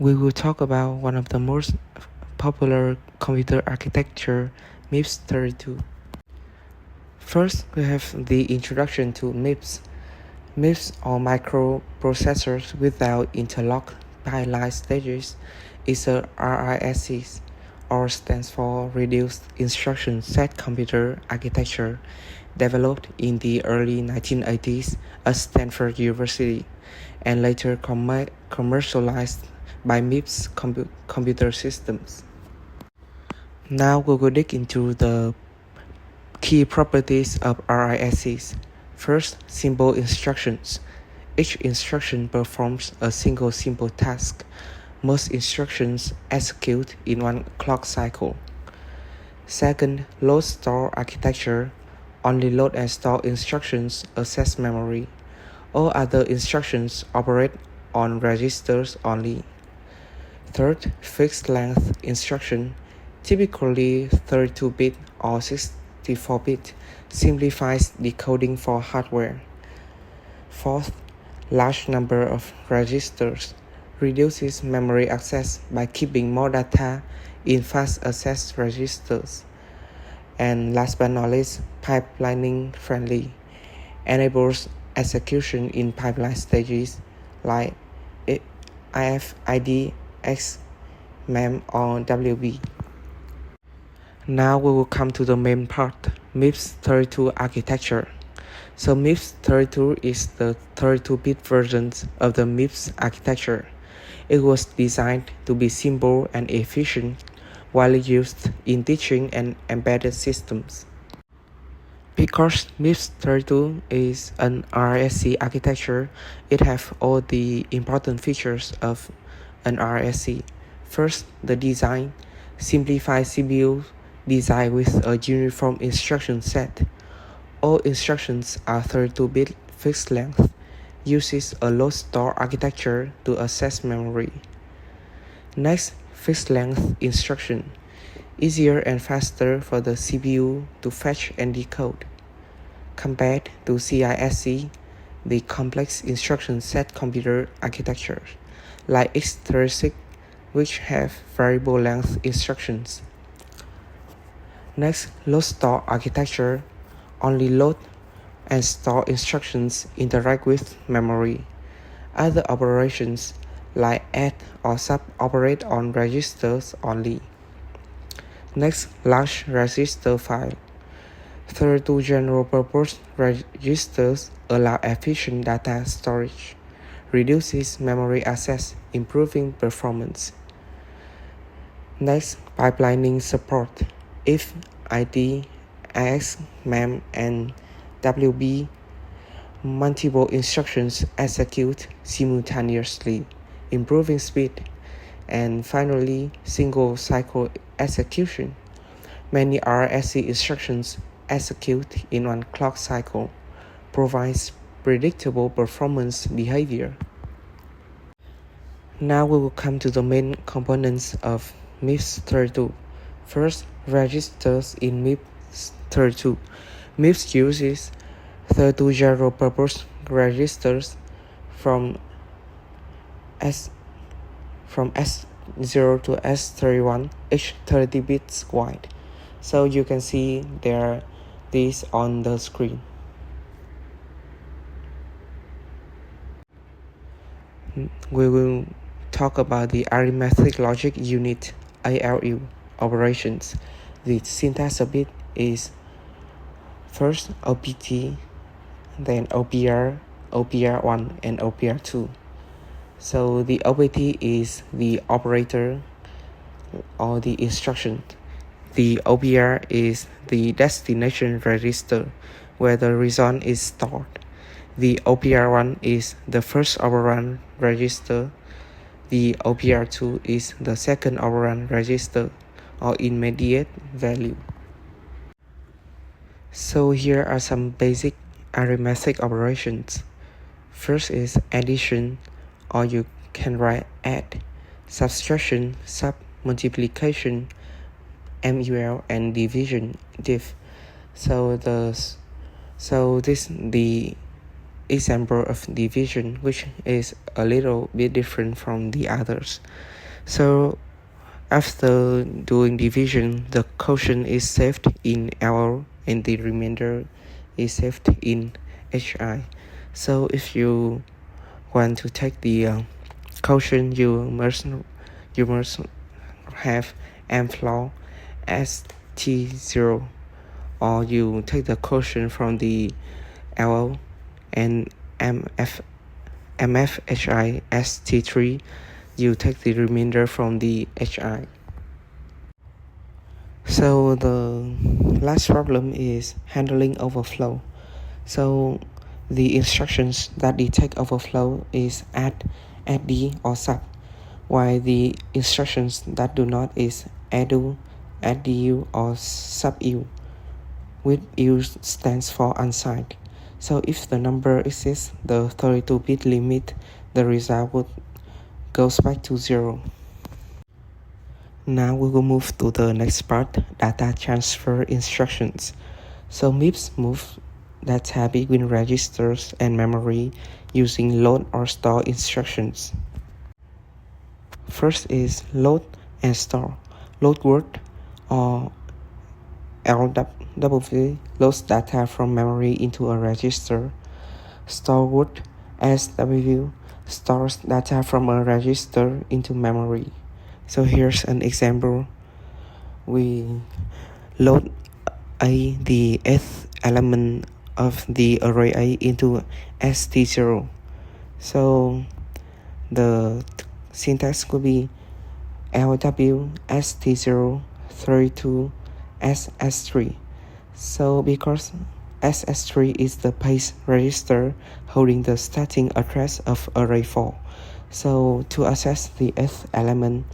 we will talk about one of the most popular computer architecture, MIPS 32. First, we have the introduction to MIPS. MIPS, or microprocessors without interlocked pipeline stages, is a RISC, or stands for Reduced Instruction Set Computer Architecture, developed in the early 1980s at Stanford University, and later commercialized by MIPS Computer Systems. Now we will dig into the key properties of RISCs. First, simple instructions. Each instruction performs a single simple task. Most instructions execute in one clock cycle. Second, load-store architecture. Only load and store instructions access memory. All other instructions operate on registers only. Third, fixed-length instruction, typically 32-bit or 64-bit, simplifies decoding for hardware. Fourth, large number of registers reduces memory access by keeping more data in fast access registers. And last but not least, pipelining friendly, enables execution in pipeline stages like IFID, X, MEM, or WB. Now we will come to the main part, MIPS 32 architecture. So MIPS 32 is the 32-bit version of the MIPS architecture. It was designed to be simple and efficient, widely used in teaching and embedded systems. Because MIPS 32 is an RISC architecture, it has all the important features of an RISC. First, the design. Simplified CPU design with a uniform instruction set. All instructions are 32-bit fixed length. Uses a load store architecture to access memory. Next, fixed length instruction. Easier and faster for the CPU to fetch and decode. Compared to CISC, the complex instruction set computer architectures, like x86, which have variable length instructions. Next, load store architecture. Only load and store instructions interact with memory. Other operations like add or sub operate on registers only. Next, large register file. 32 general-purpose registers allow efficient data storage, reduces memory access, improving performance. Next, pipelining support. If ID, AX, MEM, and WB, multiple instructions execute simultaneously, improving speed. And finally, single cycle execution. Many RISC instructions execute in one clock cycle, provides predictable performance behavior. Now we will come to the main components of MIPS 32. First, registers in MIPS 32. MIPS uses 32 general-purpose registers from S0 to S31, each 30 bits wide. So you can see these on the screen. We will talk about the arithmetic logic unit ALU operations. The syntax of it is first OPT, then OPR, OPR1, and OPR2. So the OPT is the operator or the instruction. The OPR is the destination register where the result is stored. The OPR1 is the first operand register. The OPR2 is the second operand register or immediate value. So here are some basic arithmetic operations. First is addition, or you can write add, subtraction, sub, multiplication, MUL, and division, div. The example of division, which is a little bit different from the others. So after doing division, the quotient is saved in L and the remainder is saved in HI. So if you want to take the quotient, you must have M floor as T0, or you take the quotient from the L and MFHI as T3, you take the remainder from the HI. So the last problem is handling overflow. So the instructions that detect overflow is add, add, or sub, while the instructions that do not is addu, addu, or sub-u, with u stands for unsigned. So if the number exceeds the 32-bit limit, the result would goes back to 0. Now we will move to the next part, data transfer instructions. So MIPS move data between registers and memory using load or store instructions. First is load and store. Load word or LW loads data from memory into a register. Store word SW stores data from a register into memory. So here's an example. We load A, the th element of the array A, into st0. So the syntax could be lw st0 32 ss3. So because ss3 is the base register holding the starting address of array 4, so to access the th element,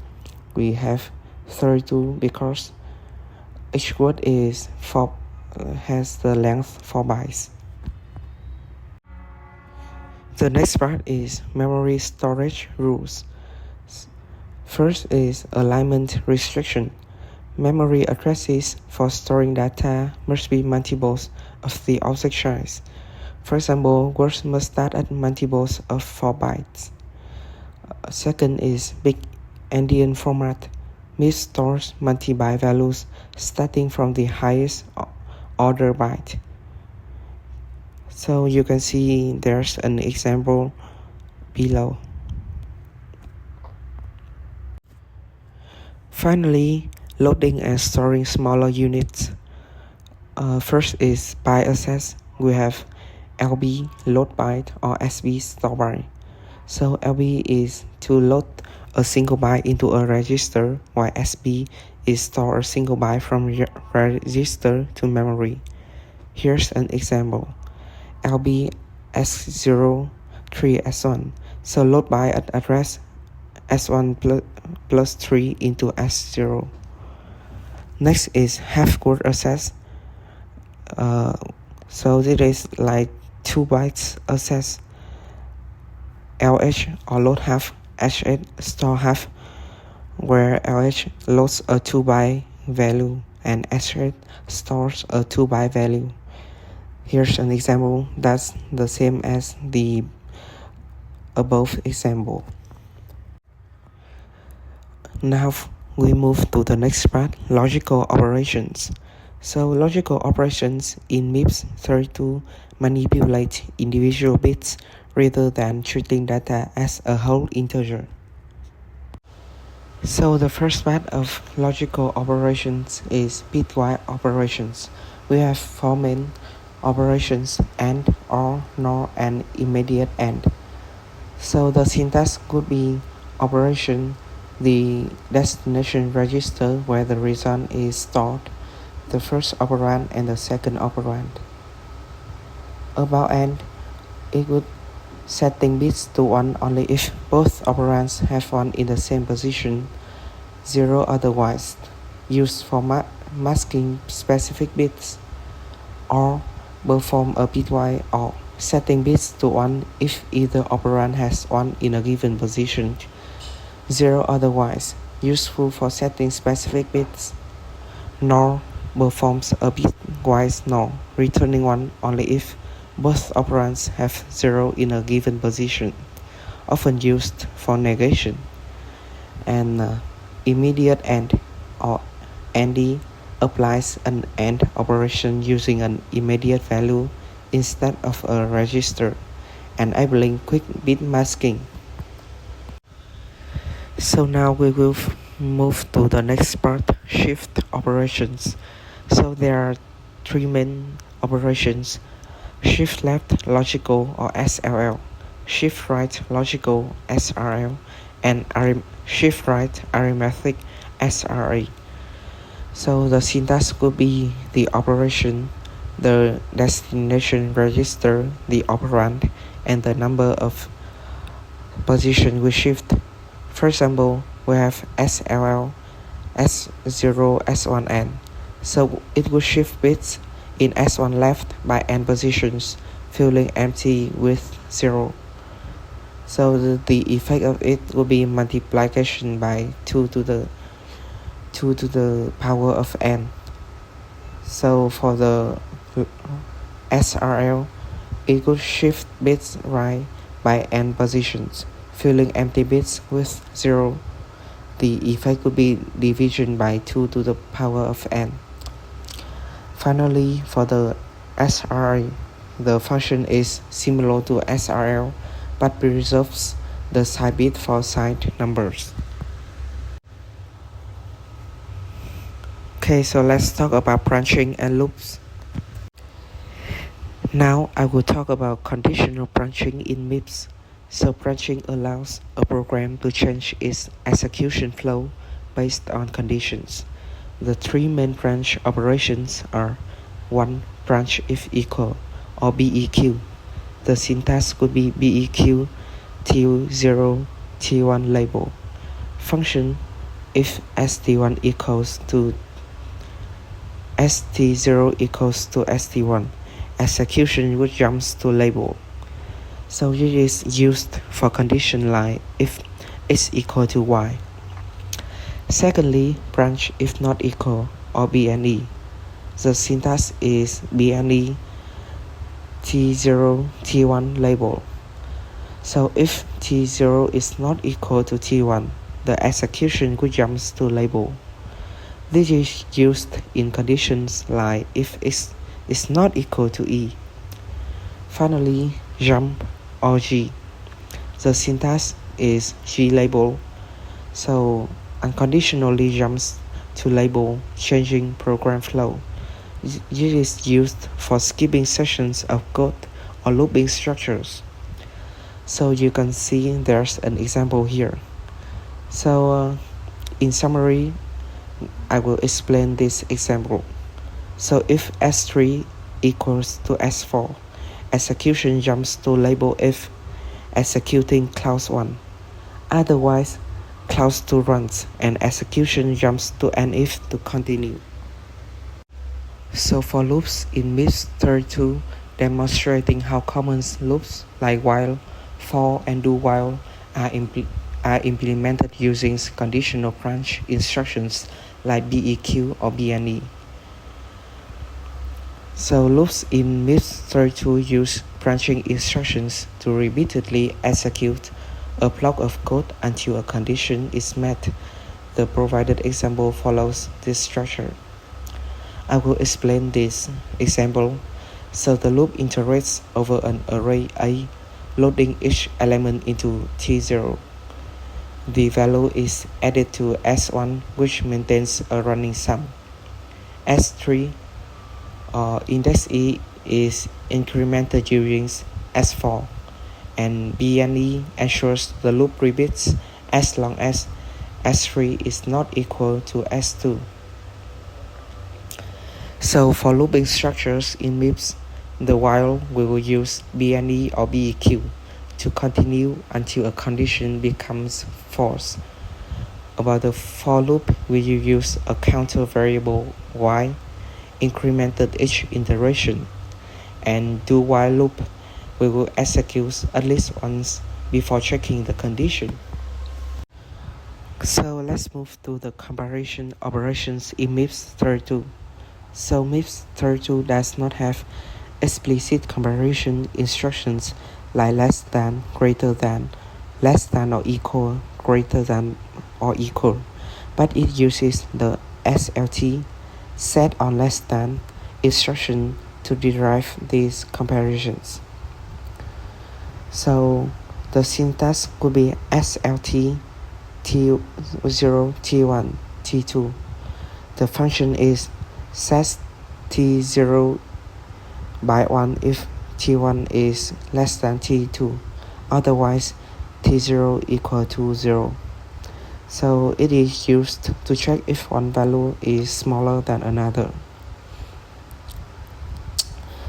we have 32 because each word is has the length 4 bytes. The next part is memory storage rules. First is alignment restriction. Memory addresses for storing data must be multiples of the object size. For example, words must start at multiples of 4 bytes. Second is big endian format. MIPS stores multi-byte values starting from the highest order byte. So you can see there's an example below. Finally, loading and storing smaller units. First is byte access. We have LB load byte or SB store byte. So LB is to load a single byte into a register, while SB is store a single byte from register to memory. Here's an example. LB S0 3 S1. So load byte at address S1 plus 3 into S0. Next is half word access. So this is like 2 bytes access. LH or load half, H8 store half, where LH loads a 2 byte value and H8 stores a 2 byte value. Here's an example that's the same as the above example. Now we move to the next part, logical operations. So logical operations in MIPS 32 manipulate individual bits rather than treating data as a whole integer. So the first part of logical operations is bitwise operations. We have 4 main operations: AND, OR, NOR, and immediate AND. So the syntax could be operation, the destination register where the result is stored, the first operand and the second operand. About AND, it would setting bits to 1 only if both operands have 1 in the same position, 0 otherwise, used for masking specific bits. Or perform a bitwise OR, setting bits to 1 if either operand has 1 in a given position, 0 otherwise, useful for setting specific bits. NOR performs a bitwise NOR, returning 1 only if Both operands have 0 in a given position, often used for negation, and immediate AND or AND applies an AND operation using an immediate value instead of a register, enabling quick bit masking. So now we will move to the next part, shift operations. So there are three main operations: shift left logical or SLL, shift right logical SRL, and shift right arithmetic SRA. So the syntax could be the operation, the destination register, the operand, and the number of position we shift. For example, we have SLL, S0, S1N. So it will shift bits in S1 left by N positions, filling empty with 0. So the effect of it will be multiplication by 2 to the power of N. So for the SRL, it could shift bits right by N positions, filling empty bits with 0. The effect could be division by 2 to the power of N. Finally, for the SRA, the function is similar to SRL but preserves the side bit for side numbers. Okay, so let's talk about branching and loops. Now I will talk about conditional branching in mips. So branching allows a program to change its execution flow based on conditions. The three main branch operations are 1. Branch if equal, or BEQ. The syntax could be BEQ T0 T1 label. Function if st1 equals to st0 equals to st1. Execution which jumps to label. So it is used for condition like if x equal to y. Secondly, branch if not equal, or BNE. The syntax is BNE T0 T1 label. So if T0 is not equal to T1, the execution could jumps to label. This is used in conditions like if x is not equal to E. Finally, jump or G. The syntax is G label. So unconditionally jumps to label, changing program flow. It is used for skipping sections of code or looping structures. So you can see there's an example here. So in summary, I will explain this example. So if S3 equals to S4, execution jumps to label if executing clause 1. Otherwise, clause 2 runs and execution jumps to an if to continue. So for loops in mips 32, demonstrating how common loops like while, for, and do while are implemented using conditional branch instructions like BEQ or BNE. So loops in mips 32 use branching instructions to repeatedly execute a block of code until a condition is met. The provided example follows this structure. I will explain this example. So the loop iterates over an array A, loading each element into T0. The value is added to S1, which maintains a running sum. S3 index E is incremented during S4, and BNE ensures the loop repeats as long as S3 is not equal to S2. So for looping structures in mips, the while we will use BNE or BEQ to continue until a condition becomes false. About the for loop, we will use a counter variable y, incremented each iteration, and do while loop, we will execute at least once before checking the condition. So let's move to the comparison operations in mips 32. So mips 32 does not have explicit comparison instructions like less than, greater than, less than or equal, greater than or equal, but it uses the SLT, set or less than, instruction to derive these comparisons. So the syntax could be SLT T0, T1, T2. The function is set T0 by 1 if T1 is less than T2. Otherwise, T0 equal to 0. So it is used to check if one value is smaller than another.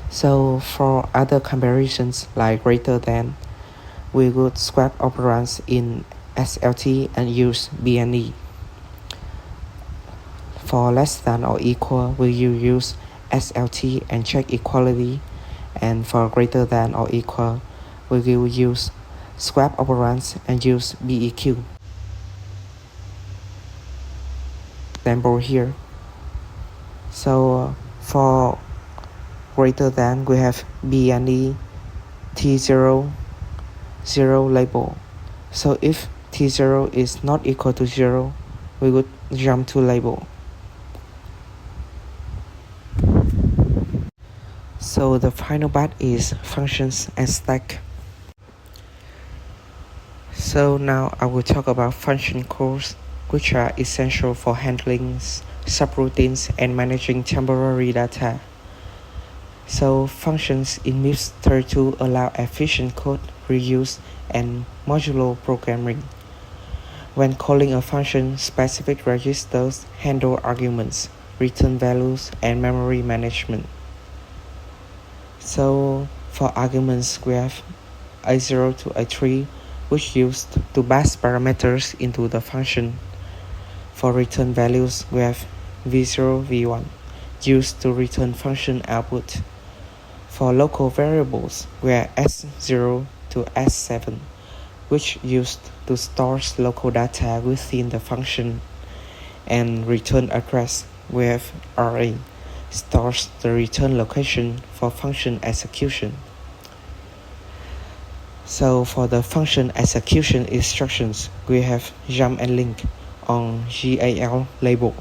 So for other comparisons like greater than, we would swap operands in SLT and use BNE. For less than or equal, we will use SLT and check equality, and for greater than or equal, we will use swap operands and use BEQ. Example here. So for greater than, we have BNE T0 0 label. So if T0 is not equal to 0, we would jump to label. So the final part is functions and stack. So now I will talk about function calls, which are essential for handling subroutines and managing temporary data. So functions in MIPS 32 allow efficient code reuse and modular programming. When calling a function, specific registers handle arguments, return values, and memory management. So for arguments, we have A0 to A3, which used to pass parameters into the function. For return values, we have V0, V1, used to return function output. For local variables, we have S0 to S7, which used to store local data within the function. And return address, we have RA, stores the return location for function execution. So for the function execution instructions, we have jump and link on GAL label,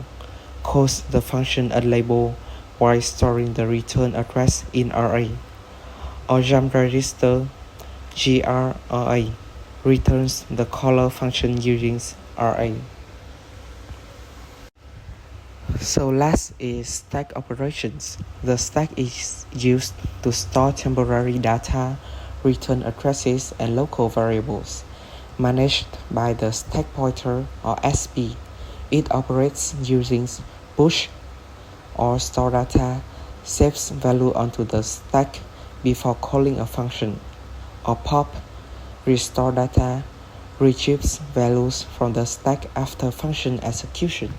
calls the function at label while storing the return address in RA, or jump register GRRA, returns the caller function using RA. So last is stack operations. The stack is used to store temporary data, return addresses, and local variables. Managed by the stack pointer or SP, it operates using push or store data, saves value onto the stack before calling a function, or pop, restore data, retrieves values from the stack after function execution.